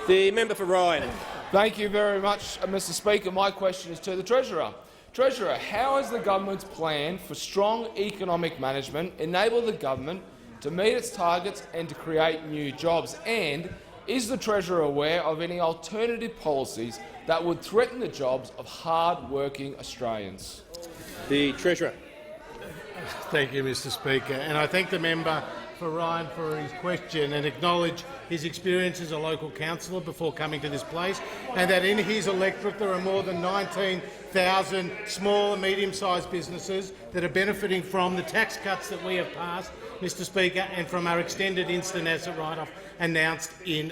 The member for Ryan. Thank you very much, Mr Speaker. My question is to the Treasurer. Treasurer, how has the government's plan for strong economic management enabled the government to meet its targets and to create new jobs? And is the Treasurer aware of any alternative policies that would threaten the jobs of hard-working Australians? The Treasurer. Thank you, Mr Speaker. And I thank the member for Ryan for his question and acknowledge his experience as a local councillor before coming to this place, and that in his electorate there are more than 19,000 small and medium-sized businesses that are benefiting from the tax cuts that we have passed, Mr Speaker, and from our extended instant asset write-off announced in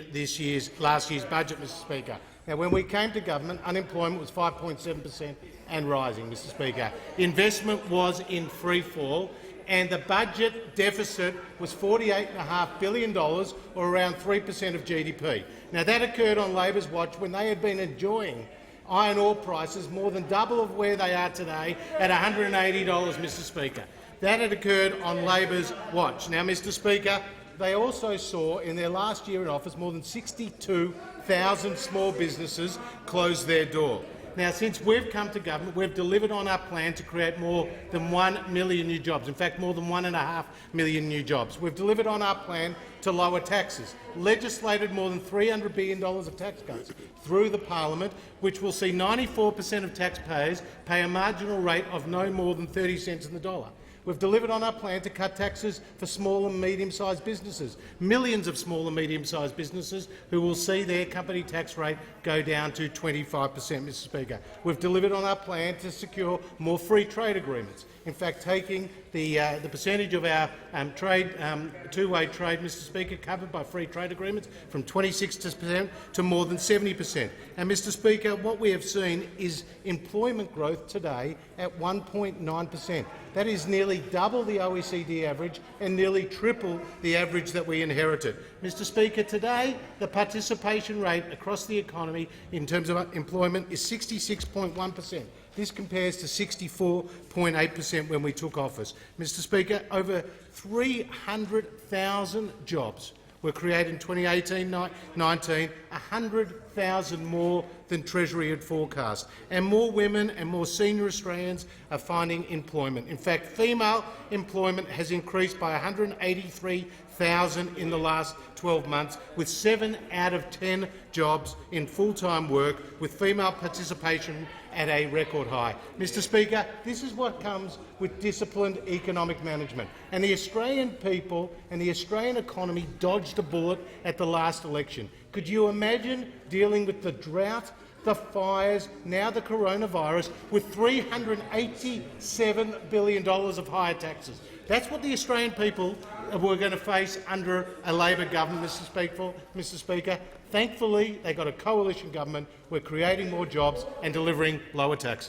last year's budget, Mr Speaker. Now, when we came to government, unemployment was 5.7% and rising, Mr Speaker. Investment was in free fall, and the budget deficit was $48.5 billion, or around 3% of GDP. Now, that occurred on Labor's watch when they had been enjoying iron ore prices more than double of where they are today at $180, Mr Speaker. That had occurred on Labor's watch. Now, Mr Speaker, they also saw in their last year in office more than 62,000 small businesses close their door. Now, since we've come to government, we've delivered on our plan to create more than 1 million new jobs, in fact more than 1.5 million new jobs. We've delivered on our plan to lower taxes, legislated more than $300 billion of tax cuts through the parliament, which will see 94% of taxpayers pay a marginal rate of no more than 30 cents in the dollar. We've delivered on our plan to cut taxes for small and medium-sized businesses, millions of small and medium-sized businesses who will see their company tax rate go down to 25%, Mr Speaker. We've delivered on our plan to secure more free trade agreements. In fact, taking the percentage of our two-way trade, Mr Speaker, covered by free trade agreements from 26% to more than 70%. And, Mr Speaker, what we have seen is employment growth today at 1.9%. That is nearly double the OECD average and nearly triple the average that we inherited. Mr Speaker, today the participation rate across the economy in terms of employment is 66.1%. This compares to 64.8% when we took office. Mr Speaker, over 300,000 jobs were created in 2018-19, 100,000 more than Treasury had forecast, and more women and more senior Australians are finding employment. In fact, female employment has increased by 183,000 in the last 12 months, with 7 out of 10 jobs in full-time work, with female participation at a record high. Mr Speaker, this is what comes with disciplined economic management, and the Australian people and the Australian economy dodged a bullet at the last election. Could you imagine dealing with the drought, the fires, now the coronavirus, with $387 billion of higher taxes? That's what the Australian people were going to face under a Labor government, Mr Speaker. Thankfully, they got a coalition government. We're creating more jobs and delivering lower taxes.